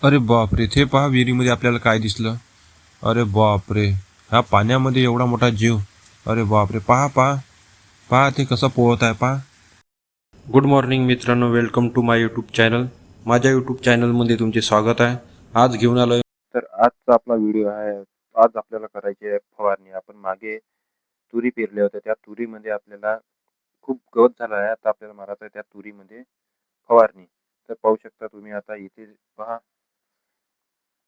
अरे बापरे! ते पहा विहिरीमध्ये आपल्याला काय दिसलं. अरे बापरे! ह्या पाण्यामध्ये एवढा मोठा जीव. अरे बापरे! पहा, पहा, पहा ते कसं पोहत आहे पहा. गुड मॉर्निंग मित्रांनो, welcome to my YouTube channel. माझ्या यूट्यूब चॅनलमध्ये तुमचे स्वागत आहे. आज घेऊन आलोय. तर आजचा आपला व्हिडिओ आहे. आज आपल्याला करायची आहे फवारणी. आपण मागे तुरी पेरल्या होत्या. त्या तुरीमध्ये आपल्याला खूप गवत झाला आहे. आता आपल्याला मारायचं आहे त्या तुरीमध्ये फवारणी. तर पाहू शकता तुम्ही आता इथे पहा,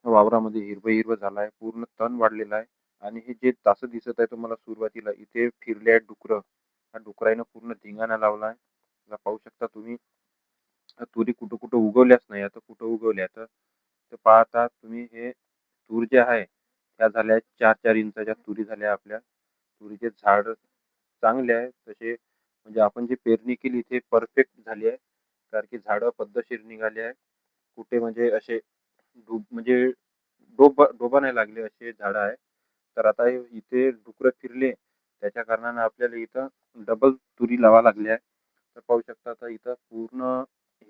वावरामध्ये हिरवं हिरवं झालं आहे. पूर्ण तण वाढलेलं आहे. आणि हे जे तासं दिसत आहे तुम्हाला सुरुवातीला इथे फिरले आहेत डुकरं. त्या डुकराईनं पूर्ण धिंगाणा लावला आहे. आता पाहू शकता तुम्ही तुरी कुठं कुठं उगवल्याच नाही. आता कुठं उगवल्या तर पाहता तुम्ही हे तूर जे आहे त्या झाल्या 4-4 इंचाच्या तुरी झाल्या आपल्या. तुरीचे झाड चांगले आहे तसे, म्हणजे आपण जी पेरणी केली ते परफेक्ट झाली आहे. कारण की झाडं पद्धतशीर निघाली आहे. कुठे म्हणजे असे म्हणजे डोबा नाही लागले असे झाडं आहे. तर आता इथे डुकरं फिरले त्याच्या कारणाने आपल्याला इथं डबल तुरी लावा लागली आहे. तर पाहू शकता आता इथं पूर्ण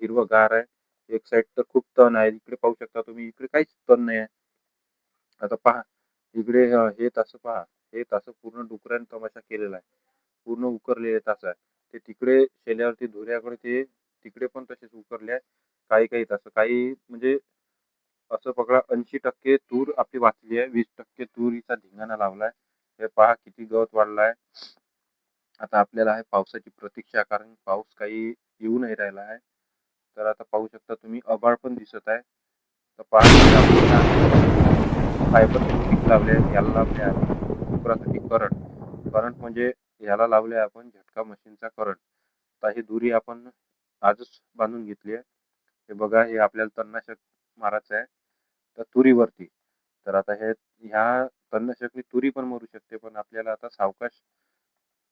हिरवंगार आहे. एक साईड तर खूप तण आहे. इकडे पाहू शकता तुम्ही, इकडे काहीच तण नाही आहे. आता पहा इकडे हे तासं पहा. हे तासं पूर्ण डुकराने तमाशा केलेला आहे. पूर्ण उकरलेले तासं आहे. ते तिकडे शेल्यावरती धुऱ्याकडे ते तिकडे पण तसेच उकरले आहे. काही काही तासं काही म्हणजे असं पकडा 80% तूर आपली वाचली आहे. 20% तुरीचा धिंगाणा लावलाय. हे पहा किती गवत वाढलाय. आता आपल्याला आहे पावसाची प्रतीक्षा, कारण पाऊस काही येऊ नाही राहिला आहे. तर आता पाहू शकता तुम्ही आभाळ पण दिसत आहे. तर पहा फायबरचे स्टिक लावले आहेत. याला लावले आपण डुकरासाठी करंट. करंट म्हणजे याला लावले आपण झटका मशीनचा करंट. आता ही दोरी आपण आजच बांधून घेतली आहे. हे बघा, हे आपल्याला तणनाशक मारायचं आहे तर तुरीवरती. तर आता ह्या तणनाशकनी तुरी पण मरू शकते, पण आपल्याला आता सावकाश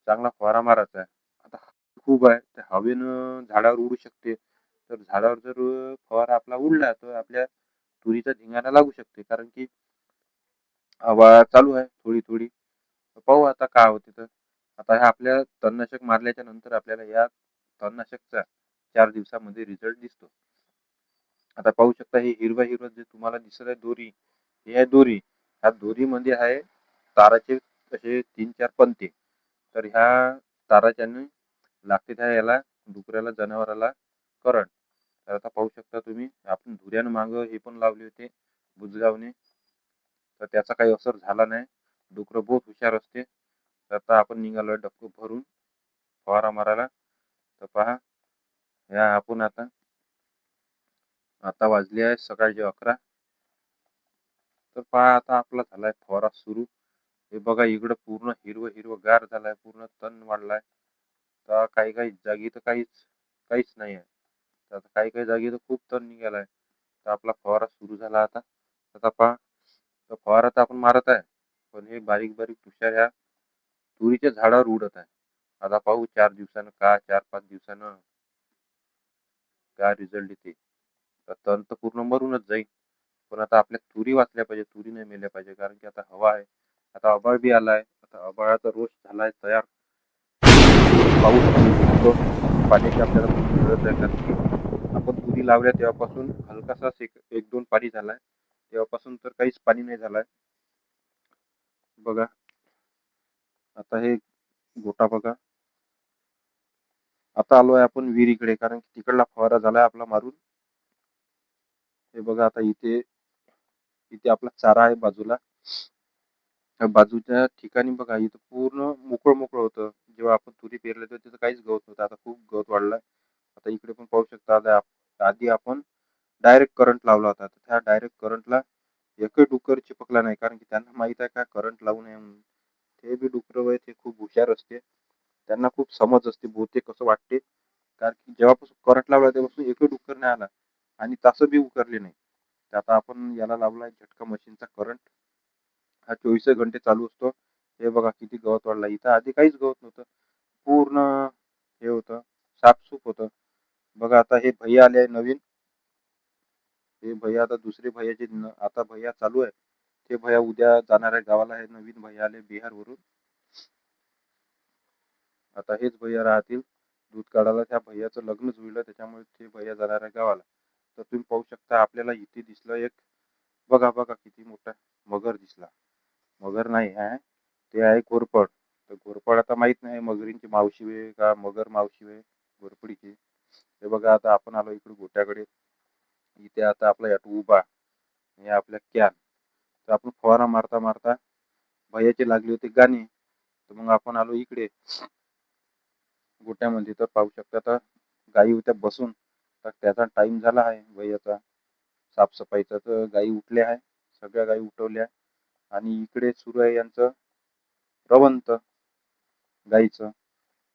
चांगला फवारा मारायचा आहे. आता खूप आहे त्या हवेनं झाडावर उडू शकते. तर झाडावर जर फवारा आपला उडला तर आपल्या तुरीचा धिंगाणा लागू शकते. कारण की हवा चालू आहे थोडी थोडी. पाहू आता काय होते. तर आता ह्या आपल्या तणनाशक मारल्याच्या नंतर आपल्याला या तणनाशकचा 4 दिवसामध्ये रिझल्ट दिसतो. आता पाहू शकता हे हिरवं हिरवं जे तुम्हाला दिसत आहे दोरी, ही आहे दोरी. ह्या दोरीमध्ये आहे ताराचे असे 3-4 पंते. तर ह्या ताराच्याने लागते त्या याला डुकऱ्याला जनावराला करंट. तर आता पाहू शकता तुम्ही आपण धुऱ्यानं मागं हे पण लावले होते बुजगावणे. तर त्याचा काही असर झाला नाही. डुकरं बहुत हुशार असते. तर आता आपण निघालोय डबकं भरून फवारा मारायला. तर पहा या आपण आता आता वाजले आहे सकाळचे 11. तर पहा आता आपला झालाय फवारा सुरू. हे बघा इकडं पूर्ण हिरवं हिरवं गार झालाय. पूर्ण तण वाढलाय. तर काही काही जागी तर काहीच काहीच नाही आहे. तर आता काही काही जागी तर खूप तण निघालाय. तर आपला फवारा सुरू झाला आता. आता पहा, तर फवारा तर आपण मारत आहे, पण हे बारीक बारीक तुषार ह्या तुरीच्या झाडावर उडत आहे. आता पाहू 4 दिवसानं का 4-5 दिवसानं काय रिझल्ट येते. तर तण तर पूर्ण मरूनच जाईल. पण आता आपल्या तुरी वाचल्या पाहिजे, तुरी नाही मेल्या पाहिजे. कारण की आता हवा आहे. आता आभाळ बी आलाय. आता आभाळाचा रोष झालाय तयार. पाऊस पण येऊ शकतो. पाण्याची आपल्याला खूप गरज आहे. कारण की आपण तुरी लावल्या तेव्हापासून हलकासाच एक दोन पाणी झालाय. तेव्हापासून तर काहीच पाणी नाही झालाय. बघा आता हे गोटा बघा. आता आलोय आपण विहिरीकडे, कारण की तिकडला फवारा झालाय आपला मारून. हे बघा आता इथे इथे आपला चारा आहे बाजूला. त्या बाजूच्या ठिकाणी बघा इथं पूर्ण मोकळं मोकळं होतं. जेव्हा आपण तुरी पेरले तर तिथं काहीच गवत नव्हतं. आता खूप गवत वाढलाय. आता इकडे पण पाहू शकता. आधी आपण डायरेक्ट करंट लावला होता. तर त्या डायरेक्ट करंटला एकही डुक्कर चिपकला नाही, कारण की त्यांना माहित आहे काय करंट लावू नये म्हणून. ते बी डुकरं ते खूप हुशार असते. त्यांना खूप समज असते बहुतेक असं वाटते. कारण की जेव्हापासून करंट लावला तेव्हापासून एकही डुक्कर नाही आला आणि तासं बी उकरले नाही. तर आता आपण याला लावलाय झटका मशीनचा करंट. हा 24 घंटे चालू असतो. हे बघा किती गवत वाढला. इथं आधी काहीच गवत नव्हतं. पूर्ण हे होतं, साफसूफ होतं. बघा आता हे भैया आले आहे नवीन. हे भैया आता दुसरे भैयाचे आता भैया चालू आहे. ते भैया उद्या जाणार आहे गावाला. हे नवीन भैया आले बिहारवरून. आता हेच भैया राहतील दूध काढायला. त्या भैयाचं लग्नच होईल त्याच्यामुळे ते भैया जाणार आहे गावाला. तर तुम्ही पाहू शकता आपल्याला इथे दिसलं एक, बघा बघा किती मोठा मगर दिसला. मगर नाही आहे, ते आहे घोरपड. तर घोरपड आता माहित नाही मगरींची मावशी वे का मगर मावशी वे घोरपडीची. हे बघा आता आपण आलो इकडे गोट्याकडे. इथे आता आपला याटो उभा, हे आपल्या कॅन. तर आपण फवारा मारता मारता भैयाची लागली होती गाणी. तर मग आपण आलो इकडे गोट्यामध्ये. तर पाहू शकता आता गाई होत्या बसून. तर त्याचा टाइम झाला आहे भैयाचा साफसफाईचा. तर गाई उठल्या आहे, सगळ्या गाई उठवल्या आणि इकडे सुरू आहे यांचं रवंत गाईचं.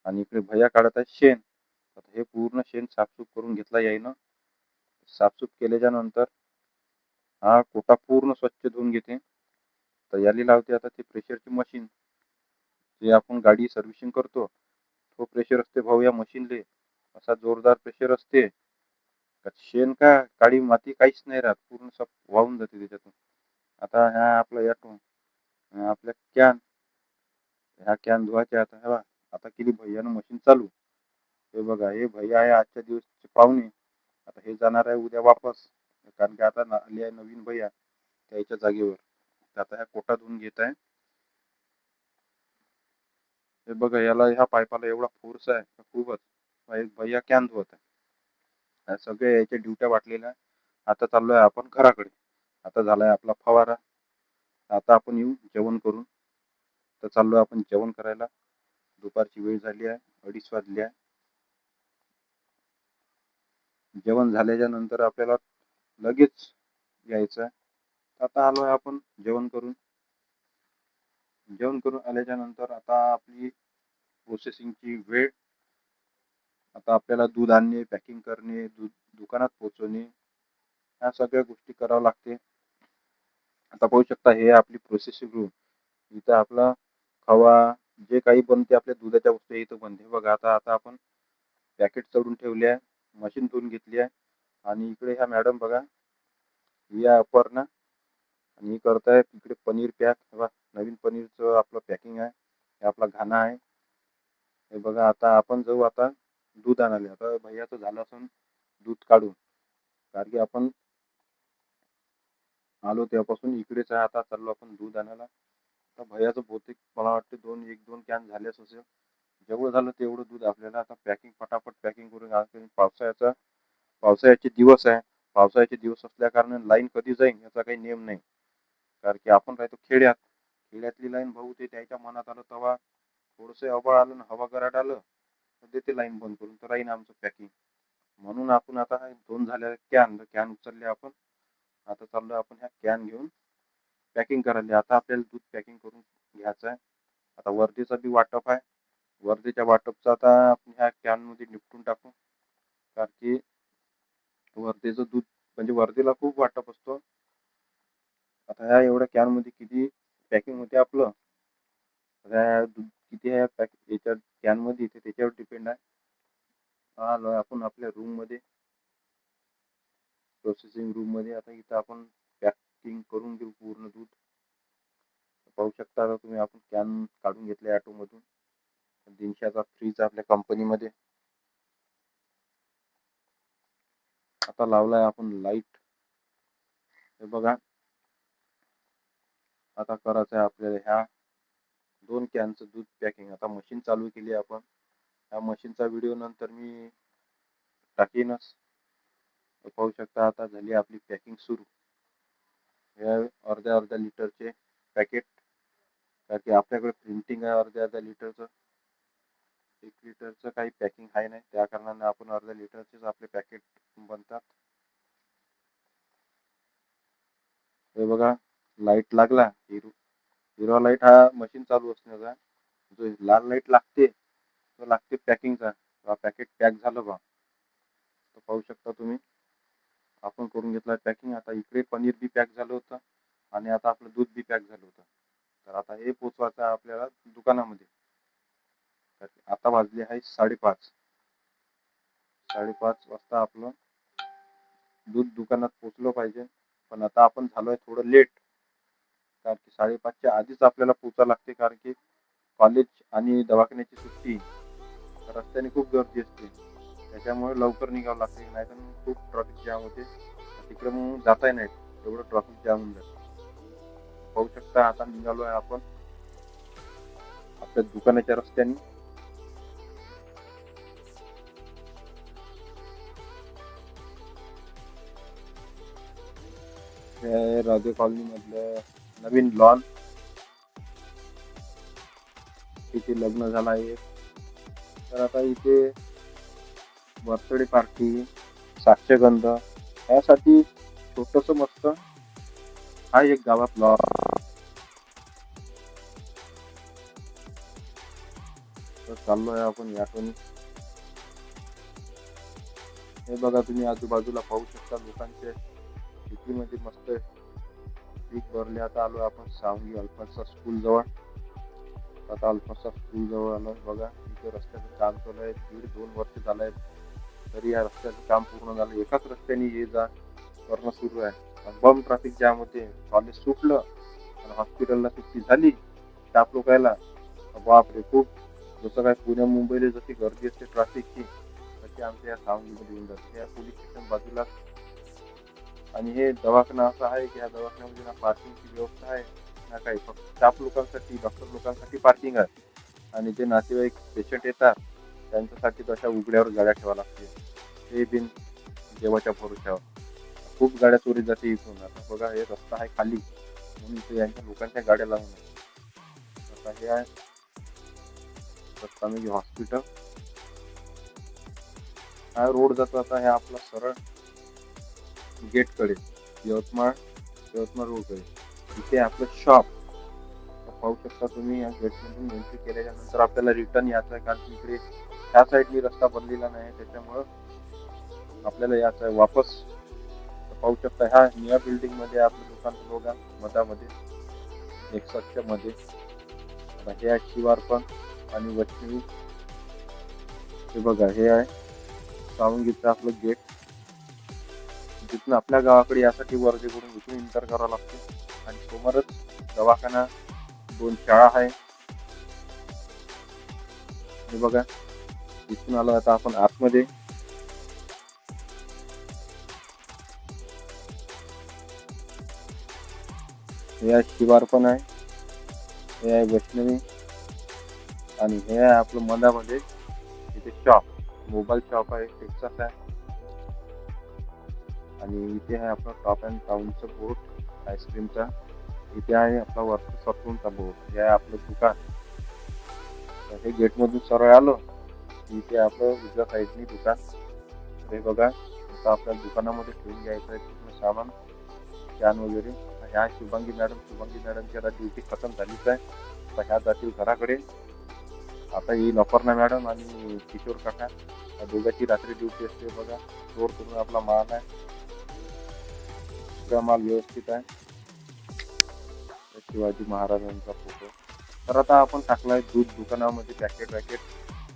आणि इकडे भैया काढत आहे शेण. आता हे पूर्ण शेण साफसूफ करून घेतला यायनं. साफसूफ केल्याच्या नंतर हा कोटा पूर्ण स्वच्छ धुवून घेते. तर याली लावते आता ते प्रेशरची मशीन. जे आपण गाडी सर्व्हिसिंग करतो तो प्रेशर असते भाऊ या मशीनले. असा जोरदार प्रेशर असते, शेण का काळी माती काहीच नाही राहत, पूर्ण सब वाहून जाते त्याच्यातून. आता ह्या आपला याटो, आपल्या कॅन, ह्या कॅन धुवायचे. आता हे बघा, आता केली भैयानं मशीन चालू. हे बघा, हे भैया आहे आजच्या दिवसचे पाहुणे. आता हे जाणार आहे उद्या वापस, कारण की आता आली आहे नवीन भैया त्याच्या जागेवर. तर आता ह्या कोटा धुवून घेत आहे. हे बघा, याला ह्या पाईपाला एवढा फोर्स आहे खूपच. भैया कॅन धुवत आहे. सगळे याच्या ड्युट्या वाटलेल्या. आता चाललोय आपण घराकडे. आता झालाय आपला फवारा. आता आपण येऊ जेवण करून. तर चाललोय आपण जेवण करायला. दुपारची वेळ झाली आहे, 2:30 वाजले आहे. जेवण झाल्याच्या नंतर आपल्याला लगेच यायचं आहे. आता आलोय आपण जेवण करून. जेवण करून आल्याच्या नंतर आता आपली प्रोसेसिंगची वेळ. आता आपल्याला दूध आणणे, पॅकिंग करणे, दूध दुकानात पोहोचवणे, ह्या सगळ्या गोष्टी कराव्या लागते. आता पाहू शकता हे आपली प्रोसेसिंग रूम. इथं आपला खवा जे काही बनते आपल्या दुधाच्या वस्तू इथं बनते. बघा आता आता आपण पॅकेट चढून ठेवले आहे, मशीन धुवून घेतली आहे. आणि इकडे ह्या मॅडम बघा, या अपर्णा, आणि करताय इकडे पनीर पॅक. बघा नवीन पनीरचं आपलं पॅकिंग आहे. हे आपला घाना आहे. हे बघा आता आपण जाऊ आता दूध आणायला. आता भैयाचं झालं असून दूध काढून, कारण की आपण आलो तेव्हापासून इकडेच आहे. आता चाललो आपण दूध आणायला. तर भैयाचं बहुतेक मला वाटते 1-2 कॅन झालेच असेल. जेवढं झालं तेवढं दूध आपल्याला आता पॅकिंग पटापट पॅकिंग करून. पावसाळ्याचे दिवस आहे. पावसाळ्याचे दिवस असल्या कारण लाईन कधी जाईल याचा काही नियम नाही. कारण की आपण राहतो खेड्यात. खेड्यातली लाईन भाऊ ते त्याच्या मनात आलं तेव्हा थोडंसं आभाळ आलं, हवा गराट आलं तर देते लाईन बंद करून. तर राहीन आमचं पॅकिंग. म्हणून आपण आता 2 झाल्या कॅन उचलले आपण. आता चाललोय आपण ह्या कॅन घेऊन पॅकिंग करायला. आता आपल्याला दूध पॅकिंग करून घ्यायचं आहे. आता वर्दीचा बी वाटप आहे. वर्दीच्या वाटपचा आता आपण ह्या कॅन मध्ये निपटून टाकू. कारण की वर्दीचं दूध म्हणजे वर्दीला खूप वाटप असतो. आता ह्या एवढ्या कॅन मध्ये किती पॅकिंग होते आपलं, दूध किती आहे याच्या कॅन मध्ये ते त्याच्यावर डिपेंड आहे. आलोय आपण आपल्या रूम मध्ये, प्रोसेसिंग रूम मध्ये. आता इथं आपण पॅकिंग करून घेऊ पूर्ण दूध. पाहू शकता आता तुम्ही, आपण कॅन काढून घेतले ऑटो मधून. 300चा फ्रीज आपल्या कंपनीमध्ये. आता लावलाय आपण लाईट. हे बघा, आता करायचं आहे आपल्याला ह्या 2 कॅनचं दूध पॅकिंग. आता मशीन चालू केली आपण. ह्या मशीनचा व्हिडिओ नंतर मी टाकीनच. पाहू शकता आता झाली आपली पॅकिंग सुरू. हे अर्ध्या लिटरचे पॅकेट, कारण की आपल्याकडे प्रिंटिंग आहे अर्ध्या लिटरचं. 1 लिटरचं काही पॅकिंग आहे नाही, त्या कारणाने आपण अर्ध्या लिटरचेच आपले पॅकेट बनतात. हे बघा, लाईट लागला. हिरवा लाईट हा मशीन चालू असण्याचा. जो लाल लाईट लागते तो लागते पॅकिंगचा. पॅकेट पॅक झालं बा. तर पाहू शकता तुम्ही, आपण करून घेतलं पॅकिंग. आता इकडे पनीर बी पॅक झालं होतं आणि आता आपलं दूध बी पॅक झालं होतं. तर आता हे पोचवायचं आहे आपल्याला दुकानामध्ये. तर आता वाजले आहे 5:30. 5:30 वाजता आपलं दूध दुकानात पोचलं पाहिजे. पण आता आपण झालोय थोडं लेट, कारण की 5:30च्या आधीच आपल्याला पोचावं लागते. कारण की कॉलेज आणि दवाखान्याची सुट्टी, रस्त्याने खूप गर्दी असते. त्याच्यामुळे लवकर निघावं लागते, नाही तर मग खूप ट्रॅफिक जाम होते. तिकडे मग जाताही नाही, एवढं ट्रॅफिक जाम होऊन जाते. पाहू शकता आता निघालो आहे आपण आपल्या दुकानाच्या रस्त्याने. हे राधे कॉलनी मधलं नवीन लॉन, तिथे लग्न झालं आहे. तर आता इथे बर्थडे पार्टी, साक्षगंध यासाठी छोटस मस्त हा एक गावात लॉन. तर चाललोय आपण यातून. हे बघा तुम्ही आजूबाजूला पाहू शकता लोकांचे सिटीमध्ये मस्त पीक भरले. आता आलो आपण सावंगी अल्फान्सा स्कूल जवळ. आता अल्फान्सा स्कूल जवळ आलो बघा. इथे रस्त्याचं काम चालू आहे, 1.5-2 वर्ष झालं आहे, तरी या रस्त्याचं काम पूर्ण झालं. एकाच रस्त्याने ये जा करणं सुरू आहे. बम ट्रॅफिक जाम होते. कॉलेज सुटलं आणि हॉस्पिटलला सुट्टी झाली स्टाफ लोकायला, बापरे खूप. जसं काय पुण्या मुंबईला जशी गर्दी असते ट्रॅफिकची, तशी आमच्या या सावंगीमध्ये येऊन जाते. या पोलीस स्टेशन बाजूला. आणि हे दवाखाना असा आहे की या दवाखान्यामध्ये ना पार्किंगची व्यवस्था आहे ना काही. फक्त स्टाफ लोकांसाठी, डॉक्टर लोकांसाठी पार्किंग आहे. आणि जे नातेवाईक पेशंट येतात त्यांच्यासाठी तशा उघड्यावर गाड्या ठेवा लागते, ते बिन देवाच्या भरोश्यावर. खूप गाड्या चोरी जाते इथून. आता बघा हे रस्ता आहे खाली म्हणून इथे यांच्या लोकांच्या गाड्या लावून आहे. आता हे आहे रस्ता हॉस्पिटल. हा रोड जातो आता हे आपला सरळ गेटकडे, यवतमाळ रोडकडे. इथे आपलं शॉप पाहू शकता तुम्ही. या गेटमधून एंट्री केल्याच्या नंतर आपल्याला रिटर्न यायचं आहे, कारण इकडे ह्या साईडनी रस्ता बनलेला नाही, त्याच्यामुळं आपल्याला यायचं आहे वापस. पाहू शकता ह्या निळ्या बिल्डिंग मध्ये आपलं दुकान बघा, मधामध्ये नेक्ससच्या मध्ये. हे आहे शिवारपण आणि वैष्णवी. हे बघा हे आहे सावंगीचं आपलं गेट. जिथून आपल्या गावाकडे यासाठी वर्धेकडून इथून इंटर करावं लागते. आणि समोरच दवाखाना, 2 शाळा आहे. हे बघा इथून आलो आता आपण आतमध्ये. हे आहे शिवारपण आहे, हे आहे वैष्णवी आणि हे आहे आपलं मधामध्ये इथे शॉप, मोबाईल शॉप आहे, टेक्सास आहे. आणि इथे आहे आपला टॉप अँड टाउनचा बोर्ड आईस्क्रीमचा. इथे आहे आपला वर्ष सत्तूनचा बोर्ड. हे आहे आपलं दुकान. हे गेट मधून सरळ आलो इथे आपलं उजव्या साईडनी दुकान. हे बघा आता आपल्या दुकानामध्ये ठेवून घ्यायचं आहे पूर्ण सामान, कॅन वगैरे. ह्या शुभांगी मॅडमची आता ड्युटी खतम झालीच आहे. आता ह्या जातील घराकडे. आता येईल अपर्णा मॅडम आणि किशोर काका, या दोघांची रात्री ड्युटी असते. बघा स्टोर करून आपला माल आहे, सगळा माल व्यवस्थित आहे. शिवाजी महाराजांचा फोटो. तर आता आपण टाकलाय दूध दुकानामध्ये पॅकेट.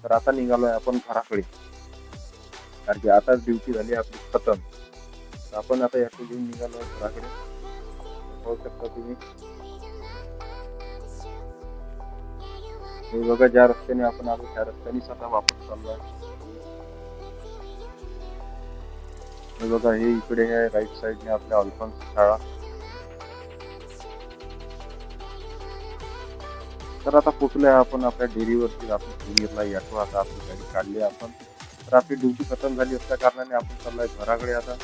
तर आता निघालोय आपण घराकडे, कारण की आताच ड्युटी झाली आपली खतम. तर आपण आता याकडे घेऊन निघालोय घराकडे. पाहू शकता तुम्ही. हे बघा ज्या रस्त्याने आपण आलो त्या रस्त्यानेच आता वापस चाललोय. हे बघा हे इकडे आहे राईट साईडने आपल्या अल्फान्स शाळा. तर आता पोचलोय आपण आपल्या डेअरीवरती. आपण सिनियरला यातो. आता आपली गाडी काढली आपण. तर आपली ड्युटी खतम झाली असल्या कारणाने आपण चाललोय घराकडे. आता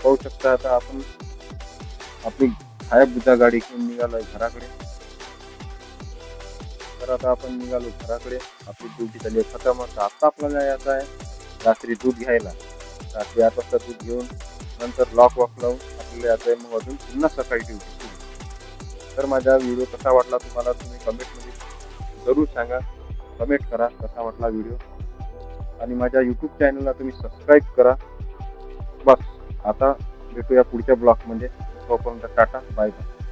पाहू शकता आता आपण आपली हायाबुजा गाडी घेऊन निघालोय घराकडे. तर आता आपण निघालो घराकडे. आपली ड्युटी झाली खतम. आता आपल्याला यायचं आहे रात्री दूध घ्यायला. रात्री 8 वाजता दूध घेऊन नंतर लॉक लावून आपल्याला यायचं आहे मग अजून पुन्हा सकाळी ड्युटी सुरू. तर माझा व्हिडिओ कसा वाटला तुम्हाला तुम्ही कमेंटमध्ये जरूर सांगा. कमेंट करा कसा वाटला व्हिडिओ. आणि माझ्या यूट्यूब चॅनलला तुम्ही सबस्क्राईब करा. बस आता भेटूया पुढच्या ब्लॉगमध्ये. तोपर्यंत टाटा बाय बाय.